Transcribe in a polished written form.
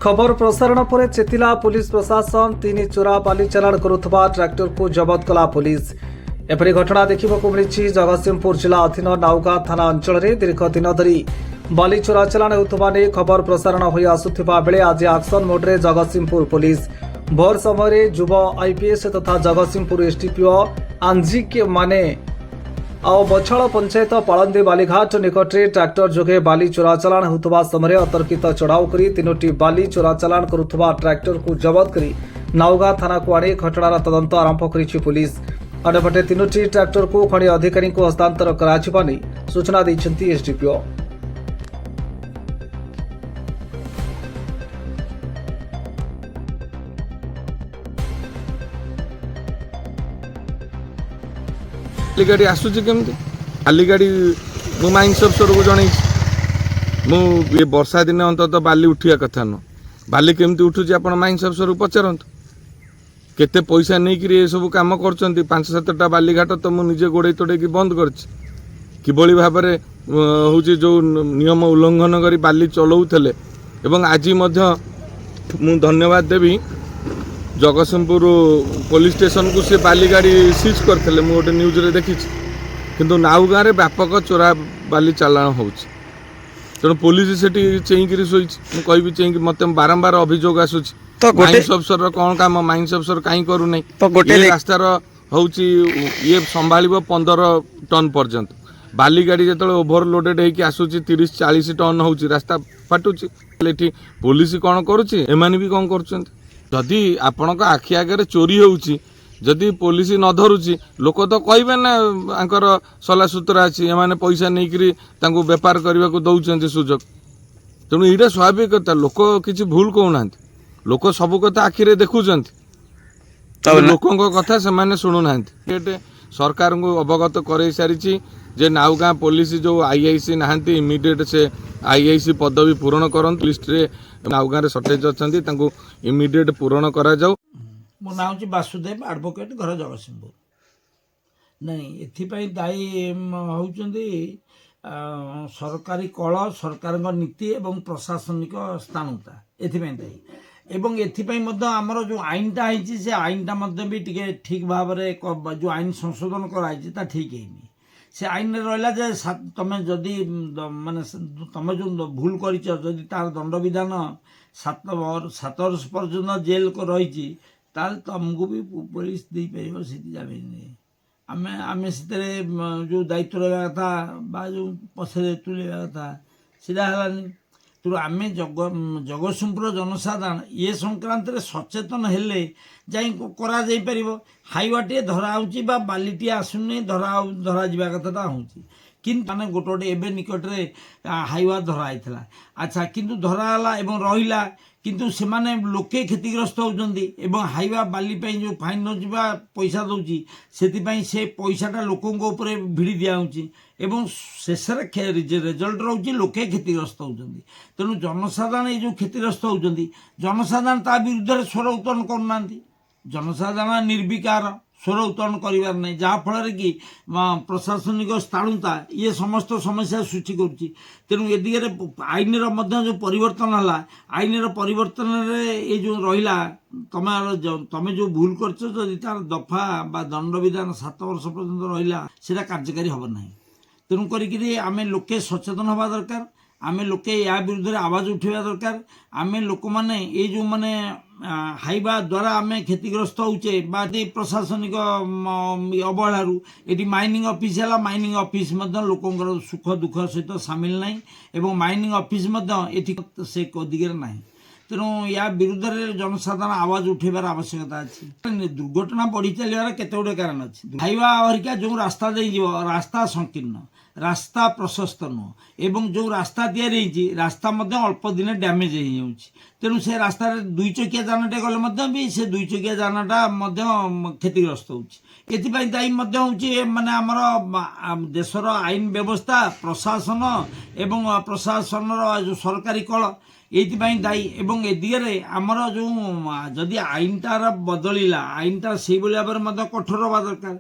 खबर प्रसारण पर चेतिला पुलिस प्रशासन तीन चोरा बाली चालाण करुवा ट्रैक्टर को जबत कला पुलिस। एपरी घटना देखा मिली जगतसिंहपुर जिला अधीन नाउगा थाना अंचल में दीर्घ दिन धरी बाली चोरा चालाण होता नहीं खबर प्रसारण हो आसुवा बेले आज एक्शन मोड्रे जगतसिंहपुर पुलिस। भोर समय युव आईपीएस तथा जगतसिंहपुर एसडीपीओ आंजिक माने ଆଉ ବଛଳ ପଞ୍ଚାୟତ ପାଳନ୍ଦୀ ବାଲିଘାଟ ନିକଟରେ ଟ୍ରାକ୍ଟର ଯୋଗେ ବାଲି ଚୋରା ଚାଲାଣ ହେଉଥିବା ସମୟରେ ଅତର୍କିତ ଚଢ଼ାଉ କରି ତିନୋଟି ବାଲି ଚୋରା ଚାଲାଣ କରୁଥିବା ଟ୍ରାକ୍ଟରକୁ ଜବତ କରି ନାଉଗାଁ ଥାନାକୁ ଆଣି ଘଟଣାର ତଦନ୍ତ ଆରମ୍ଭ କରିଛି ପୁଲିସ। ଅନ୍ୟପଟେ ତିନୋଟି ଟ୍ରାକ୍ଟରକୁ ଖଣି ଅଧିକାରୀଙ୍କୁ ହସ୍ତାନ୍ତର କରାଯିବା ନେଇ ସୂଚନା ଦେଇଛନ୍ତି ଏସଡିପିଓ। खाली गाड़ी आसूची केमती खाली गाड़ी मु माइंस अफसर को जन ये वर्षा दिन अंततः बाली उठिया कथा न बाली केमती उठुची आपण माइंस अफसर को पचारंतु केते पैसा नहीं कि ये सब काम करचंती 5-7टा बाली घाट तो मु निजे गोड़े तोड़े की बंद करछि किभली भाव में होची जो नियम उल्लंघन करी बाली चलाउथले एवं आज मध्य मु धन्यवाद देवी जगतसिंहपुर पुलिस स्टेशन को सी बाली गाड़ी सीज करते गोटे न्यूज रे देखी किंतु नाउगाँ रे व्यापक चोरा बाली चालाण हो तेणु पुलिस से चेईकरी शोई कहि चेईक मत बारंबार अभियोग आसूची तो माइंस अफसर कौन काम माइंस अफसर कहीं करू नहीं तो गोटे रास्तार होची ये संभाल 15 टन पर्यंत बाली गाड़ी जो ओभरलोडेड होगी आसूची 30-40 टन होची रास्ता फाटुची पुलिस कौन करुची एमाने भी कौन करुचंती जदि आपण आखि आगे चोरी होउची जदि पुलिस न धरुची लोक तो कहे ना आंकर सला सूत्र अच्छी एमाने पैसा नहीं बेपार करने को दौरान सुजोग तेणु यहाँ स्वाभाविक कथा लोक किसी भूल कहना लोक सब कथा आखिरे देखुंत लोकों कथा से शुणुना सरकार को अवगत कर सारी जे नाउगाँ पुलिस जो आईआईसी नहांती इमिडिएट से आईआईसी पदवी पूरण करंतु लिस्ट रे नाउगाँ रे शॉर्टेज अछंती तांको इमिडिएट पूरण करा जाऊ। मो नाम छी वासुदेव एडवोकेट घर जगतसिंहपुर नहीं एथिपाई दायी होउचंदी सरकारी कल सरकार नीति एवं प्रशासनिक स्थानता एथिपाई दायी एवं एथिपाई मध्य आमर जो आईनटा है से आईनटा मध्य भी टिके ठीक भाव में जो आईन संशोधन कराई ता ठीक है से आईन रहा जे तुम जदि माने तुम जो भूल कर तार दंड विधान 7 वर्ष पर्यंत जेल को रही तुमको भी पुलिस दे पार से जमीन आम से जो दायित्व रहा कथा जो पछे तुलेगा कथा सीधा है तेणु आम जगतसिंहपुर जनसाधारण ये संक्रांत सचेतन हेले जापर हाइवाटे धरा बालीटे आसुनी धरा जा कथा हूँ किंतु माने गोटे गोटे एवं निकट में हाइवा धराई अच्छा किंतु धराला एवं रहा किंतु से माने लोके क्षतिग्रस्त होती हाइवा बाली जो फाइन न पैसा दौर से पैसाटा लोकों भिड़ी दिखाऊँगी एवं शेष रेजल्ट रोचे लोके क्षतिग्रस्त होती तेणु जनसाधारण ये जो क्षतिग्रस्त होती जनसाधारण ता विरुद्ध स्वर उत्तोलन करना जनसाधारण निर्विकार स्वर उत्तोलन करार नहीं जहाँफल कि प्रशासनिक स्थाणुता ये समस्त समस्या सृष्टि करुच्ची तेणु ए दिगरे आईन जो परिवर्तन है आईन परिवर्तन ये जो रहा तुम जो भूल कर तार दफा बा दंड विधान 7 वर्ष पर्यंत रहा से कार्यकारी हम ना तेणु करें लोके सचेतन हवा दरकार आम लोके या विरुद्ध आवाज उठेवा दरकार आम लोक मैंने ये जो माने हाइवा द्वारा आम क्षतिग्रस्त होचे प्रशासनिक अवहेलू ये माइनिंग ऑफिस है माइनिंग ऑफिस लोकंर सुख दुख सहित सामिल ना एवं माइनिंग ऑफिस से दिगरे ना तेणु या विरुद्ध जनसाधारण आवाज उठेबार आवश्यकता अच्छी दुर्घटना बढ़ी चलियार केते गुडे कारण अच्छी हाइवा हरिका जो रास्ता दे रास्ता संकीर्ण रास्ता प्रशस्त नुह एवं जो रास्ता तैयारी रास्ता अल्प दिन डैमेज हो तेणु से रास्ता 2 चकिया जानटे गले भी से 2 चकिया जानटा क्षतिग्रस्त होती दायी माने आमर देशर आईन व्यवस्था प्रशासन एवं प्रशासन जो सरकारी कल ये दायी एवं ए दिगरे आमर जो जदि आईनटार बदलिला आईनटा से भाव में कठोर हवा दरकार।